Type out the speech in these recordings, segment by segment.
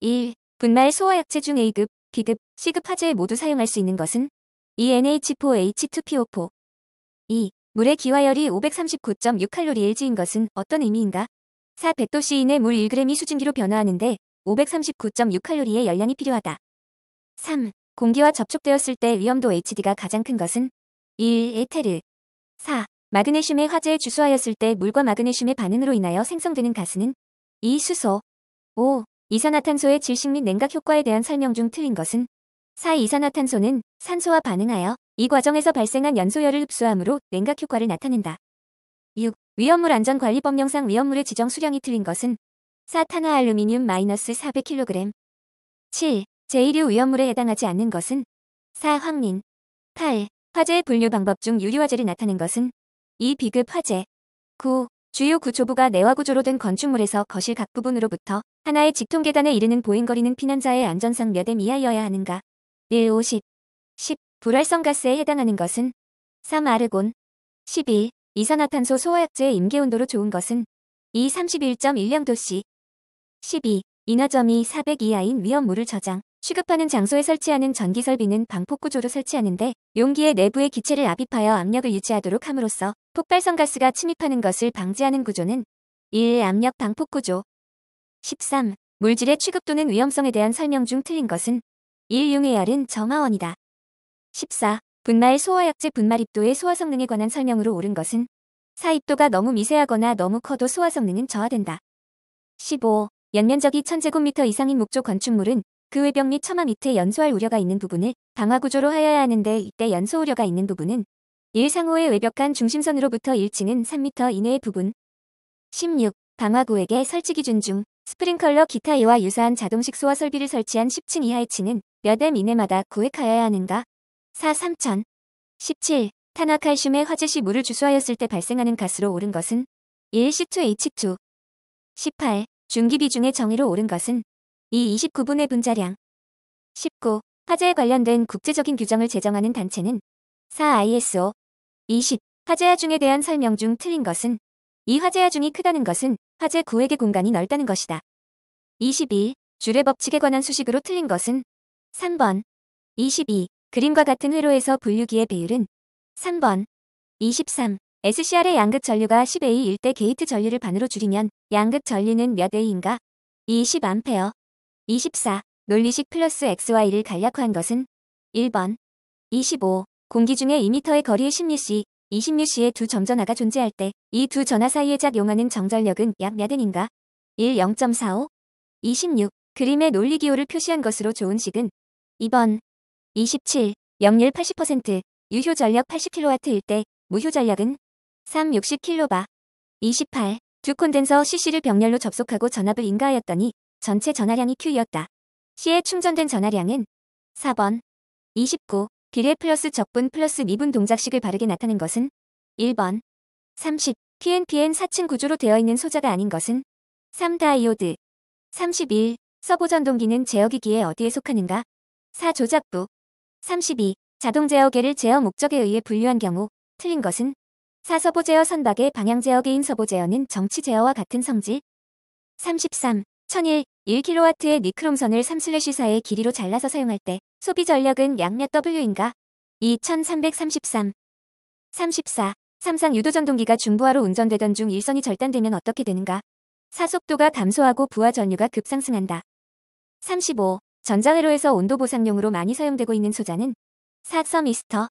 1. 분말 소화약체 중 A급, B급, C급 화재에 모두 사용할 수 있는 것은 NH4H2PO4. 2. 물의 기화열이 539.6칼로리일지인 것은 어떤 의미인가? 4. 100도 C 이내 물 1g이 수증기로 변화하는데 539.6칼로리의 열량이 필요하다. 3. 공기와 접촉되었을 때 위험도 HD가 가장 큰 것은 1. 에테르. 4. 마그네슘의 화재에 주소하였을 때 물과 마그네슘의 반응으로 인하여 생성되는 가스는 2. 수소. 5. 이산화탄소의 질식 및 냉각 효과에 대한 설명 중 틀린 것은 4. 이산화탄소는 산소와 반응하여 이 과정에서 발생한 연소열을 흡수함으로 냉각 효과를 나타낸다. 6. 위험물 안전관리법령상 위험물의 지정 수량이 틀린 것은 4. 탄화알루미늄 -400kg. 7. 제1류 위험물에 해당하지 않는 것은 4. 황린. 8. 화재의 분류 방법 중 유리화재를 나타낸 것은 2. B급 화재. 9. 주요 구조부가 내화 구조로 된 건축물에서 거실 각 부분으로부터 하나의 직통계단에 이르는 보행거리는 피난자의 안전상 몇 m 이하여야 하는가? 1. 50. 10. 불활성 가스에 해당하는 것은 3. 아르곤. 11. 이산화탄소 소화약제의 임계온도로 좋은 것은 2. 31.1°C. 12. 인화점이 400 이하인 위험물을 저장, 취급하는 장소에 설치하는 전기설비는 방폭구조로 설치하는데 용기의 내부에 기체를 압입하여 압력을 유지하도록 함으로써 폭발성 가스가 침입하는 것을 방지하는 구조는 1. 압력 방폭구조. 13. 물질의 취급 또는 위험성에 대한 설명 중 틀린 것은 1. 융해열은 정화원이다. 14. 분말 소화약제 분말 입도의 소화 성능에 관한 설명으로 옳은 것은 4. 입도가 너무 미세하거나 너무 커도 소화 성능은 저하된다. 15. 연면적이 1000제곱미터 이상인 목조 건축물은 그 외벽 및 처마 밑에 연소할 우려가 있는 부분을 방화구조로 하여야 하는데 이때 연소 우려가 있는 부분은 1. 상호의 외벽 간 중심선으로부터 1층은 3m 이내의 부분. 16. 방화구액의 설치 기준 중 스프링클러 기타 이와 유사한 자동식 소화 설비를 설치한 10층 이하의 층은 몇 m 이내마다 구획하여야 하는가? 4. 3000. 17. 탄화칼슘의 화재 시 물을 주소하였을 때 발생하는 가스로 옳은 것은 1. C2H2. 18. 중기 비중의 정의로 옳은 것은 2. 29분의 분자량. 19. 화재에 관련된 국제적인 규정을 제정하는 단체는 4. ISO. 20. 화재 하중에 대한 설명 중 틀린 것은 2. 화재 하중이 크다는 것은 화재 구획의 공간이 넓다는 것이다. 21. 줄의 법칙에 관한 수식으로 틀린 것은 3번. 22. 그림과 같은 회로에서 분류기의 배율은 3번. 23. SCR의 양극 전류가 10A일 때 게이트 전류를 반으로 줄이면 양극 전류는 몇 A인가? 20A. 24. 논리식 플러스 XY를 간략화한 것은 1번. 25. 공기 중에 2m의 거리의 10uc, 20uc의 두 점전하가 존재할 때 이 두 전하 사이에 작용하는 정전력은 약 몇 N인가? 1. 0.45. 26. 그림의 논리기호를 표시한 것으로 좋은 식은 2번. 27. 역률 80%, 유효전력 80kW일 때 무효전력은 3. 60kV. 28. 두 콘덴서 CC를 병렬로 접속하고 전압을 인가하였더니 전체 전하량이 Q이었다. C에 충전된 전하량은 4번. 29. 비례 플러스 적분 플러스 미분 동작식을 바르게 나타낸 것은 1번. 30. PNPN 4층 구조로 되어 있는 소자가 아닌 것은 3. 다이오드. 31. 서보전동기는 제어기기에 어디에 속하는가? 4. 조작부. 32. 자동 제어계를 제어 목적에 의해 분류한 경우 틀린 것은 4. 서보 제어 선박의 방향 제어계인 서보 제어는 정치 제어와 같은 성질. 33. 1001. 1kW의 니크롬선을 3/4의 길이로 잘라서 사용할 때 소비 전력은 약 몇 W인가? 2333. 34. 삼상 유도전동기가 중부하로 운전되던 중 일선이 절단되면 어떻게 되는가? 4. 속도가 감소하고 부하 전류가 급상승한다. 35. 전자회로에서 온도 보상용으로 많이 사용되고 있는 소자는 4. 서미스터.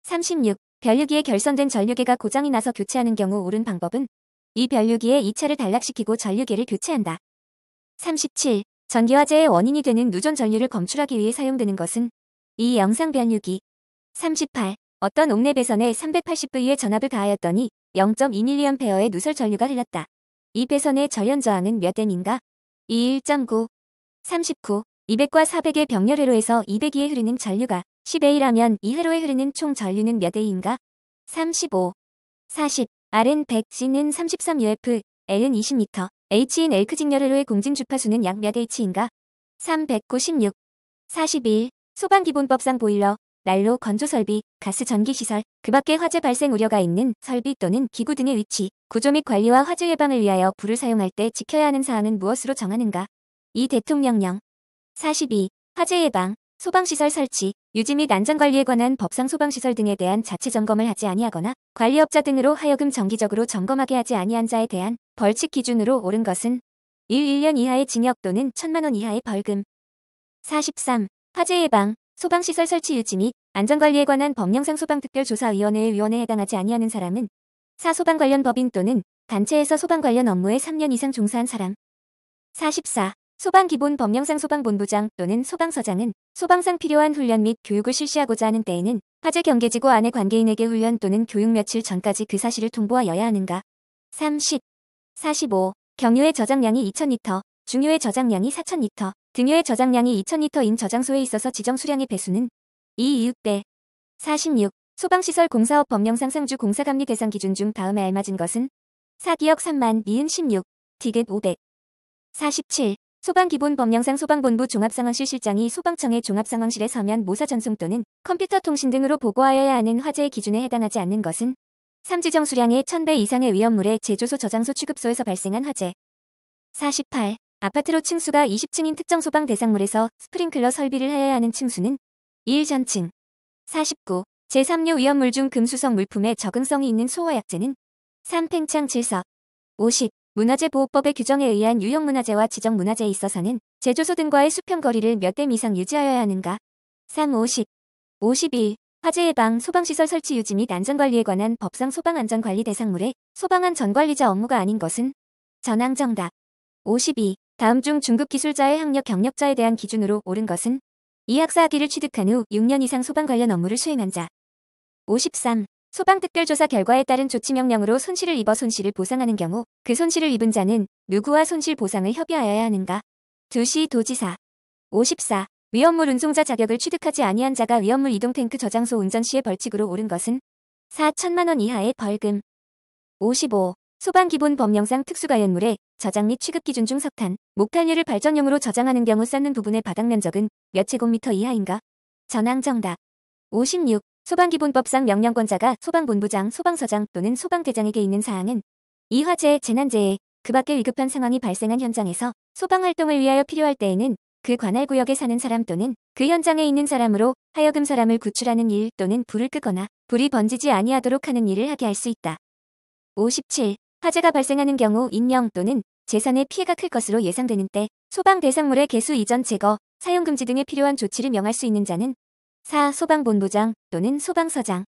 36. 변류기에 결선된 전류계가 고장이 나서 교체하는 경우 옳은 방법은 이 변류기에 2차를 단락시키고 전류계를 교체한다. 37. 전기화재의 원인이 되는 누전 전류를 검출하기 위해 사용되는 것은 이 영상 변류기. 38. 어떤 옥내 배선에 380V의 전압을 가하였더니 0.2mA의 누설 전류가 흘렀다. 이 배선의 절연 저항은 몇 N인가? 1.9. 39. 200과 400의 병렬회로에서 202에 흐르는 전류가 10A라면 이 회로에 흐르는 총 전류는 몇 A인가? 35. 40. R은 100, C는 33UF, L은 20m, H인 L크직렬회로의 공진 주파수는 약 몇 H인가? 3. 196. 41. 소방기본법상 보일러, 난로, 건조설비, 가스 전기시설, 그 밖에 화재 발생 우려가 있는 설비 또는 기구 등의 위치, 구조 및 관리와 화재 예방을 위하여 불을 사용할 때 지켜야 하는 사항은 무엇으로 정하는가? 2. 대통령령. 42. 화재 예방, 소방시설 설치, 유지 및 안전관리에 관한 법상 소방시설 등에 대한 자체 점검을 하지 아니하거나 관리업자 등으로 하여금 정기적으로 점검하게 하지 아니한 자에 대한 벌칙 기준으로 옳은 것은 1년 이하의 징역 또는 1,000만 원 이하의 벌금. 43. 화재 예방, 소방시설 설치 유지 및 안전관리에 관한 법령상 소방특별조사위원회의 위원회에 해당하지 아니하는 사람은 소방 관련 법인 또는 단체에서 소방 관련 업무에 3년 이상 종사한 사람. 44. 소방기본 법령상 소방본부장 또는 소방서장은 소방상 필요한 훈련 및 교육을 실시하고자 하는 때에는 화재 경계지구 안의 관계인에게 훈련 또는 교육 며칠 전까지 그 사실을 통보하여야 하는가. 30. 45. 경유의 저장량이 2,000리터, 중유의 저장량이 4,000리터, 등유의 저장량이 2,000리터인 저장소에 있어서 지정 수량의 배수는 2/6배. 46. 소방시설 공사업 법령상 상주 공사감리 대상 기준 중 다음에 알맞은 것은 4기억 3만 미은 16, 디귿 500. 47. 소방기본 법령상 소방본부 종합상황실 실장이 소방청의 종합상황실에 서면 모사 전송 또는 컴퓨터 통신 등으로 보고하여야 하는 화재의 기준에 해당하지 않는 것은 3지정 수량의 1,000배 이상의 위험물의 제조소 저장소 취급소에서 발생한 화재. 48. 아파트로 층수가 20층인 특정 소방 대상물에서 스프링클러 설비를 하여야 하는 층수는 1 전층. 49. 제3류 위험물 중 금수성 물품에 적응성이 있는 소화약제는 3 팽창 질석. 50. 문화재보호법의 규정에 의한 유형문화재와 지정문화재에 있어서는 제조소 등과의 수평 거리를 몇 댐 이상 유지하여야 하는가. 3. 50. 51. 화재 예방, 소방시설 설치 유지 및 안전관리에 관한 법상 소방안전관리 대상물의 소방안 전관리자 업무가 아닌 것은 전항정답. 52. 다음 중 중급 기술자의 학력 경력자에 대한 기준으로 옳은 것은 이 학사 학위를 취득한 후 6년 이상 소방 관련 업무를 수행한 자. 53. 소방특별조사 결과에 따른 조치명령으로 손실을 입어 손실을 보상하는 경우 그 손실을 입은 자는 누구와 손실 보상을 협의하여야 하는가. 2시 도지사. 54. 위험물 운송자 자격을 취득하지 아니한 자가 위험물 이동 탱크 저장소 운전 시의 벌칙으로 옳은 것은 4,000만 원 이하의 벌금. 55. 소방기본 법령상 특수가연물의 저장 및 취급 기준 중 석탄, 목탄유를 발전용으로 저장하는 경우 쌓는 부분의 바닥 면적은 몇 제곱미터 이하인가. 전항정답. 56. 소방기본법상 명령권자가 소방본부장, 소방서장 또는 소방대장에게 있는 사항은 이 화재, 재난재해, 그 밖의 위급한 상황이 발생한 현장에서 소방활동을 위하여 필요할 때에는 그 관할 구역에 사는 사람 또는 그 현장에 있는 사람으로 하여금 사람을 구출하는 일 또는 불을 끄거나 불이 번지지 아니하도록 하는 일을 하게 할 수 있다. 57. 화재가 발생하는 경우 인명 또는 재산의 피해가 클 것으로 예상되는 때 소방 대상물의 개수 이전 제거, 사용금지 등에 필요한 조치를 명할 수 있는 자는 4. 소방본부장 또는 소방서장.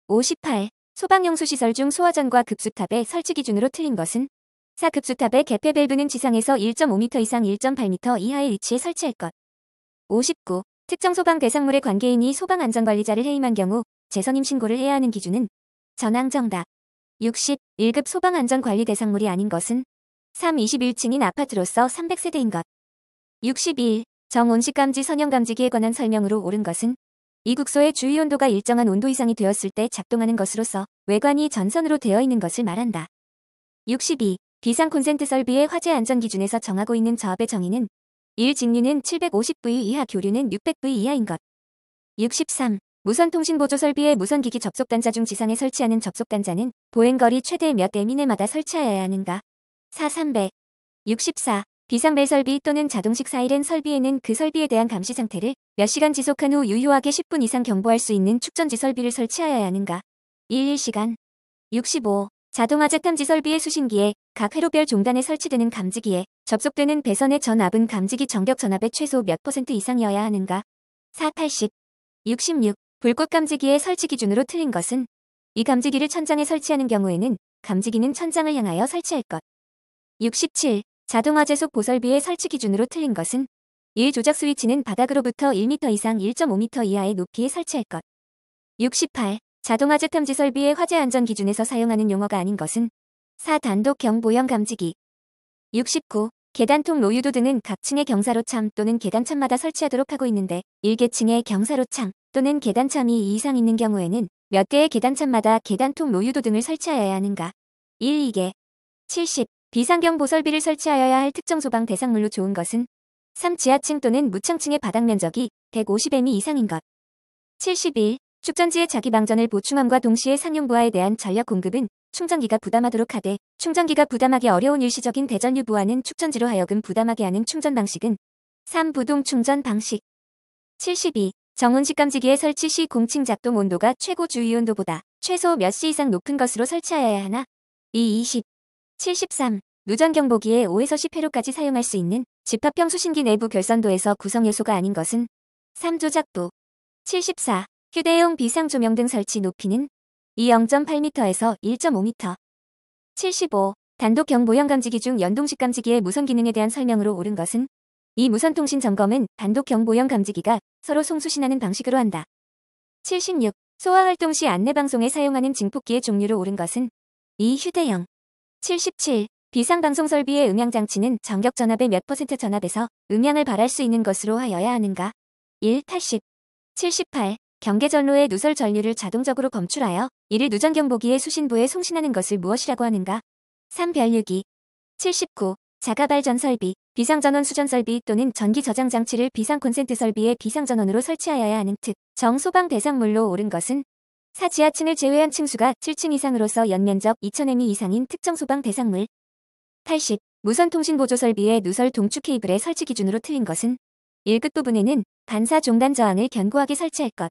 58. 소방용수시설 중 소화전과 급수탑의 설치 기준으로 틀린 것은 4. 급수탑의 개폐 밸브는 지상에서 1.5m 이상 1.8m 이하의 위치에 설치할 것. 59. 특정 소방 대상물의 관계인이 소방안전관리자를 해임한 경우 재선임 신고를 해야 하는 기준은 전항정답. 60. 1급 소방안전관리 대상물이 아닌 것은 3. 21층인 아파트로서 300세대인 것. 61. 정온실감지 선형감지기에 관한 설명으로 옳은 것은 이 국소의 주위 온도가 일정한 온도 이상이 되었을 때 작동하는 것으로서 외관이 전선으로 되어 있는 것을 말한다. 62. 비상 콘센트 설비의 화재 안전 기준에서 정하고 있는 저압의 정의는 1. 직류는 750V 이하, 교류는 600V 이하인 것. 63. 무선통신보조 설비의 무선기기 접속단자 중 지상에 설치하는 접속단자는 보행거리 최대 몇 m 이내마다 설치하여야 하는가. 4. 300. 64. 비상벨 설비 또는 자동식 사이렌 설비에는 그 설비에 대한 감시 상태를 몇 시간 지속한 후 유효하게 10분 이상 경보할 수 있는 축전지 설비를 설치하여야 하는가. 1시간. 65. 자동화재 탐지 설비의 수신기에 각 회로별 종단에 설치되는 감지기에 접속되는 배선의 전압은 감지기 정격 전압의 최소 몇 % 이상이어야 하는가. 4. 80. 66. 불꽃 감지기의 설치 기준으로 틀린 것은 이 감지기를 천장에 설치하는 경우에는 감지기는 천장을 향하여 설치할 것. 67. 자동화재속 보설비의 설치 기준으로 틀린 것은 1. 조작 스위치는 바닥으로부터 1m 이상 1.5m 이하의 높이에 설치할 것. 68. 자동화재 탐지 설비의 화재 안전 기준에서 사용하는 용어가 아닌 것은 4. 단독형 보형 감지기. 69. 계단통 노유도 등은 각 층의 경사로참 또는 계단참마다 설치하도록 하고 있는데 1계층의 경사로참 또는 계단참이 2 이상 있는 경우에는 몇 개의 계단참마다 계단통 노유도 등을 설치하여야 하는가. 1. 2개. 70. 비상경 보설비를 설치하여야 할 특정 소방 대상물로 좋은 것은 3. 지하층 또는 무창층의 바닥 면적이 150m 이상인 것. 71. 축전지의 자기 방전을 보충함과 동시에 상용 부하에 대한 전력 공급은 충전기가 부담하도록 하되 충전기가 부담하기 어려운 일시적인 대전류 부하는 축전지로 하여금 부담하게 하는 충전 방식은 3. 부동 충전 방식. 72. 정온식 감지기의 설치 시 공칭 작동 온도가 최고 주위온도보다 최소 몇 시 이상 높은 것으로 설치하여야 하나? 2. 20. 73. 누전 경보기에 5에서 10회로까지 사용할 수 있는 집합형 수신기 내부 결선도에서 구성 요소가 아닌 것은? 3. 조작부. 74. 휴대용 비상 조명 등 설치 높이는? 2. 0.8m에서 1.5m. 75. 단독 경보형 감지기 중 연동식 감지기의 무선 기능에 대한 설명으로 옳은 것은? 이 무선 통신 점검은 단독 경보형 감지기가 서로 송수신하는 방식으로 한다. 76. 소화 활동 시 안내 방송에 사용하는 증폭기의 종류로 옳은 것은? 2. 휴대용. 77. 비상 방송 설비의 음향 장치는 전격 전압의 몇 % 전압에서 음향을 발할 수 있는 것으로 하여야 하는가? 1. 80. 78. 경계 전로의 누설 전류를 자동적으로 검출하여 이를 누전 경보기의 수신부에 송신하는 것을 무엇이라고 하는가? 3. 별유기. 79. 자가 발전 설비, 비상전원 수전 설비 또는 전기 저장 장치를 비상 콘센트 설비의 비상전원으로 설치하여야 하는 특정 소방 대상물로 옳은 것은? 4. 지하층을 제외한 층수가 7층 이상으로서 연면적 2000m 이상인 특정 소방 대상물. 80. 무선 통신 보조 설비의 누설 동축 케이블의 설치 기준으로 틀린 것은? 1. 끝부분에는 반사 종단 저항을 견고하게 설치할 것.